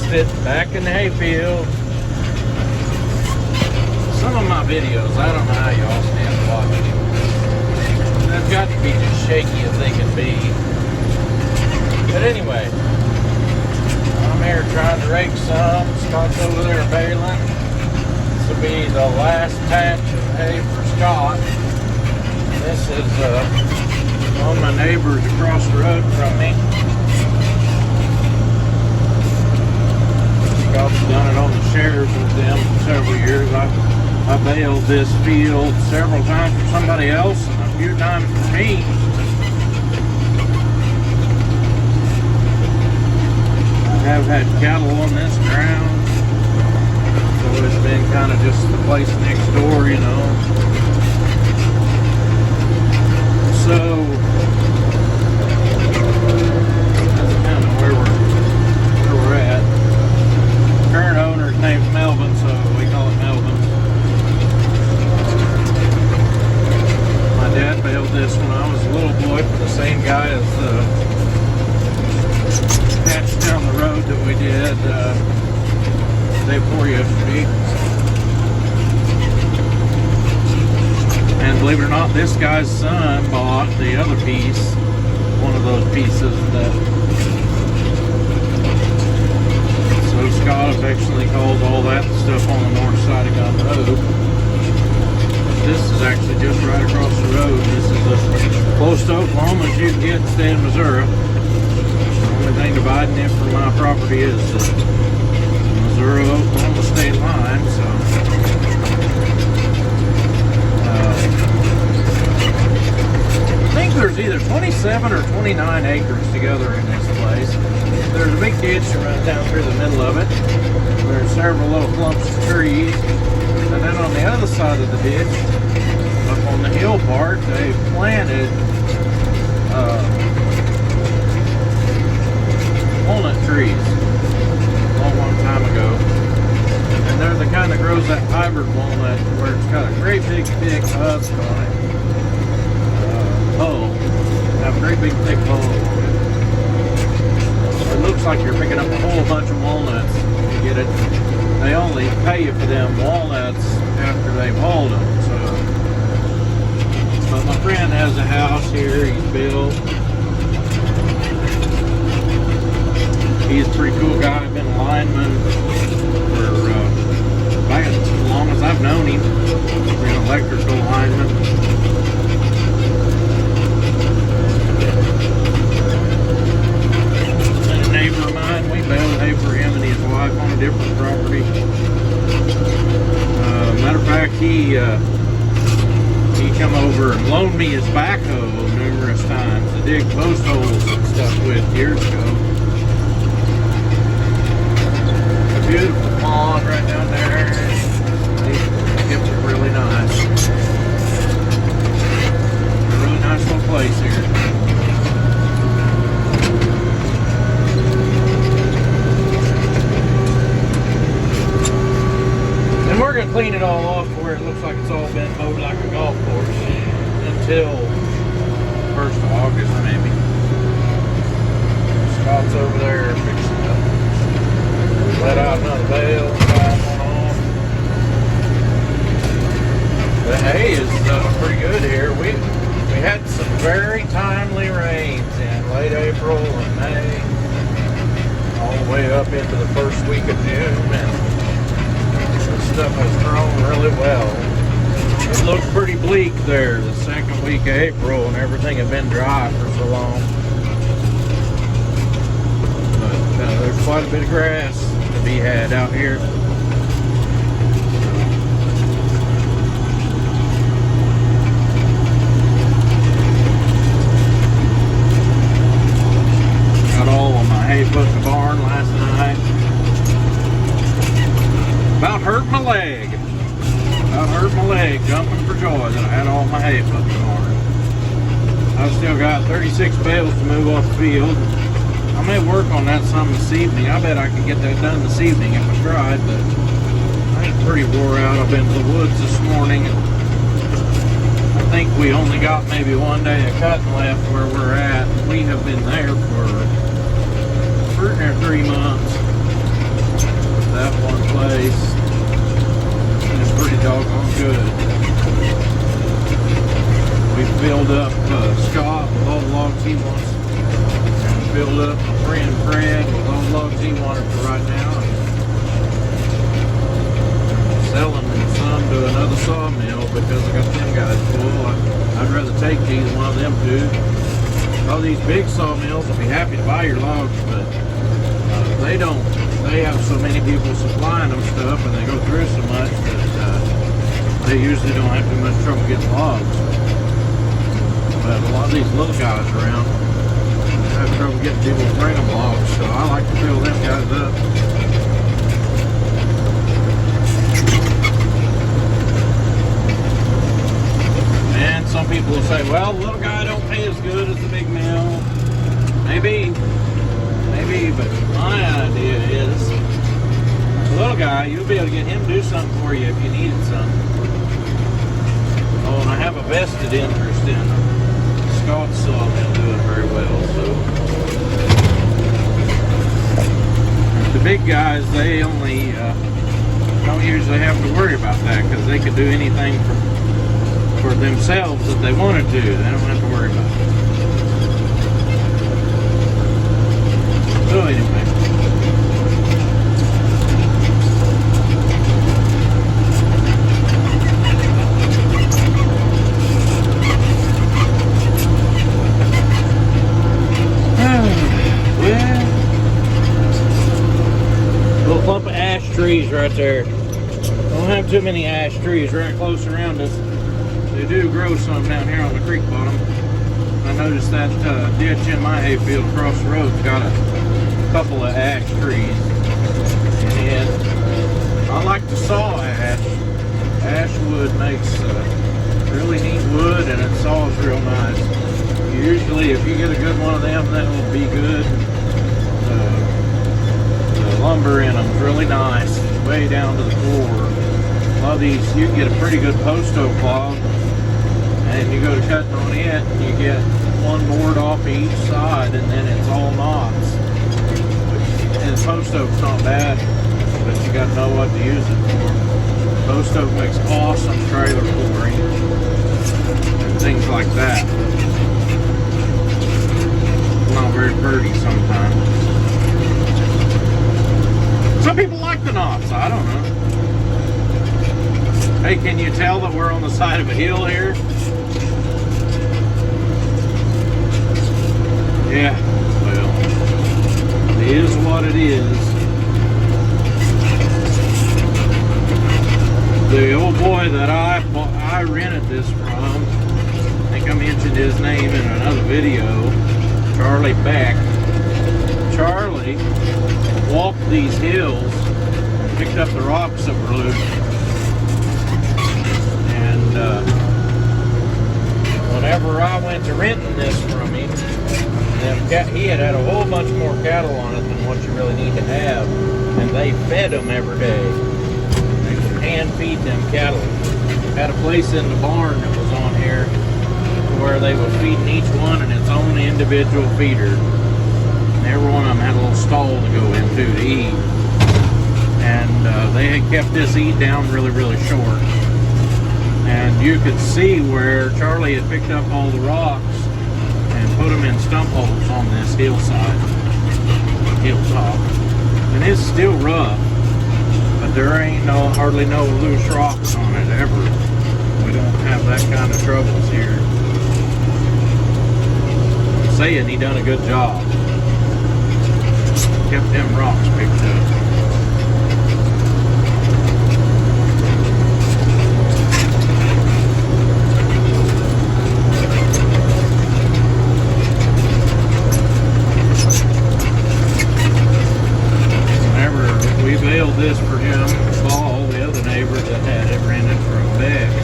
sitting back in the hayfield. Some of my videos, I don't know how y'all stand watching them. They've got to be as shaky as they can be. But anyway, I'm here trying to rake some. Scott's over there baling. This will be the last patch of hay for Scott. This is one of my neighbors across the road from me. Scott's done it on the shares with them for several years. I baled this field several times for somebody else and a few times for me. I have had cattle on this ground, so it's been kind of just the place next door, you know. So that's kind of where we're at. Current owner's name's Melvin, so we call it Melvin. My dad baled this when I was a little boy for the same guy as the patch down the road that we did day before yesterday. And believe it or not, this guy's son bought the other piece, one of those pieces that. So Scott affectionately calls all that stuff on the north side of Gun Road. This is actually just right across the road. This is as close to Oklahoma as you can get in the state of Missouri. The only thing dividing it from my property is the Missouri-Oklahoma state line. So I think there's either 27 or 29 acres together in this place. There's a big ditch that runs down through the middle of it. There's several little clumps of trees. And then on the other side of the ditch, up on the hill part, they planted walnut trees a long time ago. And they're the kind that grows that hybrid walnut where it's got a great big thick husk on it. Hull. Have a great big thick hull on it. It looks like you're picking up a whole bunch of walnuts. You get it. They only pay you for them walnuts after they've hauled them. So, but my friend has a house here. He's built. He's a pretty cool guy. Been a lineman for back as long as I've known him. Been an electrical lineman. Neighbor of mine, we baled hay for him and his wife on a different property. Matter of fact, he come over and loaned me his backhoe numerous times to dig post holes and stuff with years ago. A beautiful pond right down there. It was really nice. A really nice little place here. We're going to clean it all off where it looks like it's all been mowed like a golf course until 1st of August maybe. Scott's over there fixing to let out another bale, try one on. The hay is pretty good here. We had some very timely rains in late April and May, all the way up into the first week of June, and stuff has grown really well. It looked pretty bleak there the second week of April, and everything had been dry for so long. But there's quite a bit of grass to be had out here. Got all of my hay put in the barn last night. About hurt my leg. About hurt my leg jumping for joy that I had all my hay put in the barn. I've still got 36 bales to move off the field. I may work on that some this evening. I bet I could get that done this evening if I tried, but I ain't pretty wore out. I've been to the woods this morning, and I think we only got maybe one day of cutting left where we're at. We have been there for 3 months. that one place is pretty doggone good. We filled up Scott with all the logs he wants, and filled up my friend Fred with all the logs he wanted for right now. Selling some to another sawmill because I got them guys full. I'd rather take these than one of them two. All these big sawmills will be happy to buy your logs, but they don't. They have so many people supplying them stuff, and they go through so much that they usually don't have too much trouble getting logs. But a lot of these little guys around have trouble getting people to bring them logs, so I like to fill them guys up. And some people will say, well, the little guy don't pay as good as the big mill. Maybe, but my idea is the little guy, you'll be able to get him to do something for you if you needed something. Oh, and I have a vested interest in Scott's sawmill doing very well, so the big guys, they only don't usually have to worry about that because they could do anything for themselves that they wanted to. They don't have to worry about it. So anyway, little clump of ash trees right there. Don't have too many ash trees right close around us. They do grow some down here on the creek bottom. I noticed that ditch in my hayfield across the road's got a couple of ash trees. And I like to saw ash. Ash wood makes really neat wood, and it saws real nice. Usually, if you get a good one of them, that will be good. The lumber in them is really nice, way down to the core. A lot of these, you can get a pretty good post oak log, and you go to cutting on it, and you get one board off each side, and then it's all knots. And post oak's not bad, but you got to know what to use it for. Post oak makes awesome trailer flooring and things like that. Not very pretty sometimes. Some people like the knots, I don't know. Hey, can you tell that we're on the side of a hill here? Yeah, well, it is what it is. The old boy that I rented this from, I think I mentioned his name in another video, Charlie Beck. Charlie walked these hills and picked up the rocks that were loose. And whenever I went to renting this from him, he had a whole bunch more cattle on it than what you really need to have, and they fed them every day. They would hand feed them cattle. Had a place in the barn that was on here where they were feeding each one in its own individual feeder. And every one of them had a little stall to go into to eat. And they had kept this eat down really, really short. And you could see where Charlie had picked up all the rocks and put them in stump holes on this hilltop. And it's still rough, but there ain't hardly no loose rocks on it ever. We don't have that kind of troubles here. I'm saying he done a good job. Kept them rocks picked up. We baled this for him, Paul, the other neighbor that had it rented from Bex.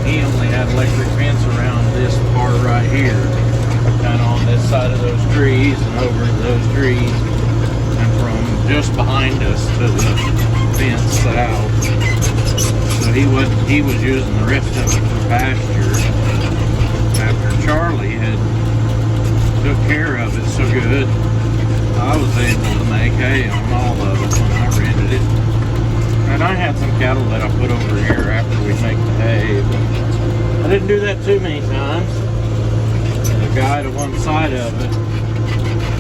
He only had electric fence around this part right here, kind of on this side of those trees and over those trees, and from just behind us to the fence south. So he was using the rest of it for pasture. After Charlie had took care of it so good, I was able to make hay on all of it when I rented And I had some cattle that I put over here after we make the hay, but I didn't do that too many times. The guy to one side of it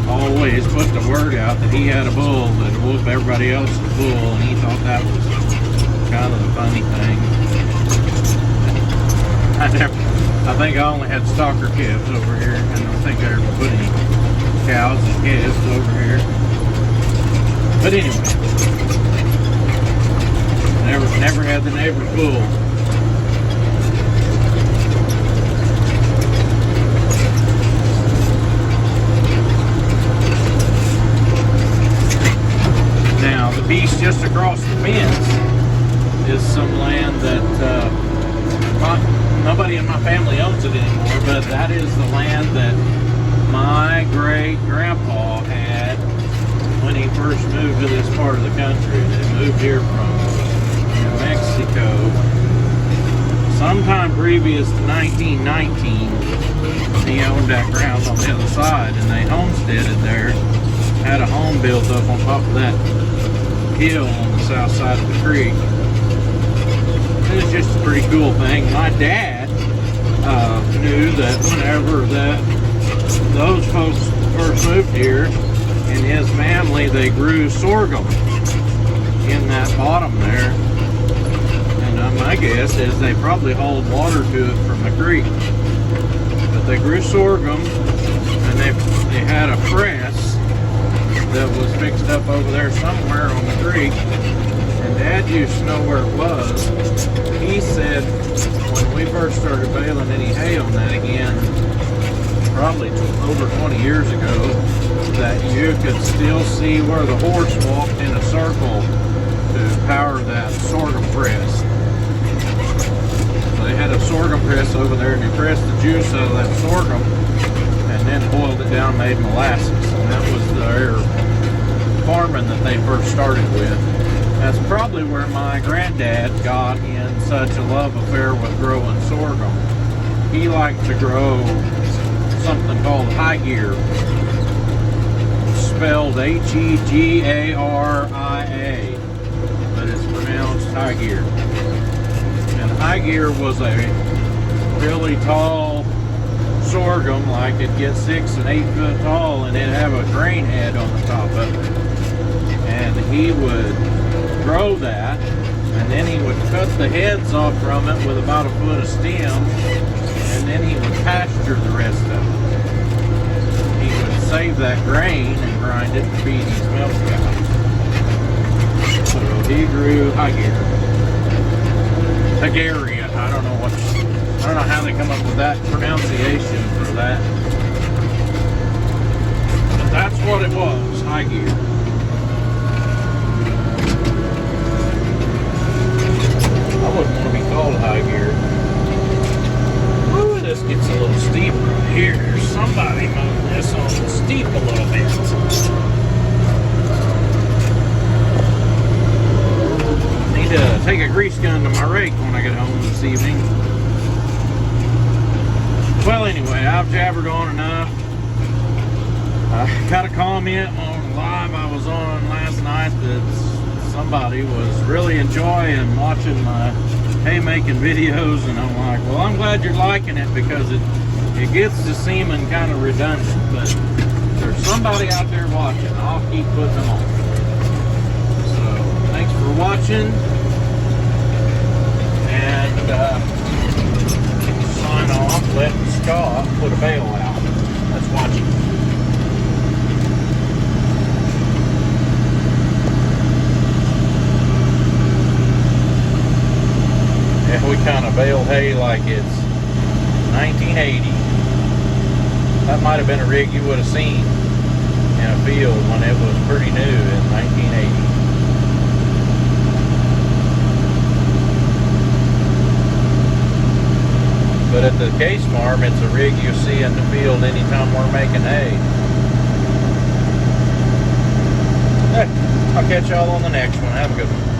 always put the word out that he had a bull that would whoop everybody else's bull, and he thought that was kind of the funny thing. I think I only had stocker calves over here. I don't think I ever put any cows and calves over here. But anyway, never had the neighbor's bull. Now, the piece just across the fence is some land that nobody in my family owns it anymore, but that is the land that my great-grandpa had when he first moved to this part of the country. They moved here from New Mexico sometime previous to 1919. He owned that ground on the other side, and they homesteaded there. Had a home built up on top of that hill on the south side of the creek. It was just a pretty cool thing. My dad knew that whenever those folks first moved here, and his family, they grew sorghum in that bottom there. And my guess is they probably hauled water to it from the creek. But they grew sorghum, and they had a press that was fixed up over there somewhere on the creek. And Dad used to know where it was. He said when we first started baling any hay on that again, probably over 20 years ago, that you could still see where the horse walked in a circle to power that sorghum press. So they had a sorghum press over there, and they pressed the juice out of that sorghum and then boiled it down, made molasses. And that was their farming that they first started with. That's probably where my granddad got in such a love affair with growing sorghum. He liked to grow something called high gear, spelled Hegaria, but it's pronounced high gear. And high gear was a really tall sorghum, like it'd get 6 and 8 foot tall, and it'd have a grain head on the top of it. And he would grow that, and then he would cut the heads off from it with about a foot of stem, and then he would pasture the rest of it. He would save that grain and grind it to feed his milk cows. So he grew Hegaria. I don't know how they come up with that pronunciation for that. But that's what it was, Hegaria. I wouldn't want to be called Hegaria. Ooh, this gets a little steep right here. There's somebody moving this on the steep a little bit. Need to take a grease gun to my rake when I get home this evening. Well, anyway, I've jabbered on enough. I got a comment on live I was on last night that somebody was really enjoying watching my haymaking videos, and I'm like, well, I'm glad you're liking it, because it gets to seeming kind of redundant, but there's somebody out there watching. I'll keep putting them on. So thanks for watching, and sign off, letting Scott put a bale out. Let's watch it. Yeah, we kind of bale hay like it's 1980. That might have been a rig you would have seen in a field when it was pretty new in 1980. But at the case farm, it's a rig you see in the field anytime we're making hay. Hey, I'll catch y'all on the next one. Have a good one.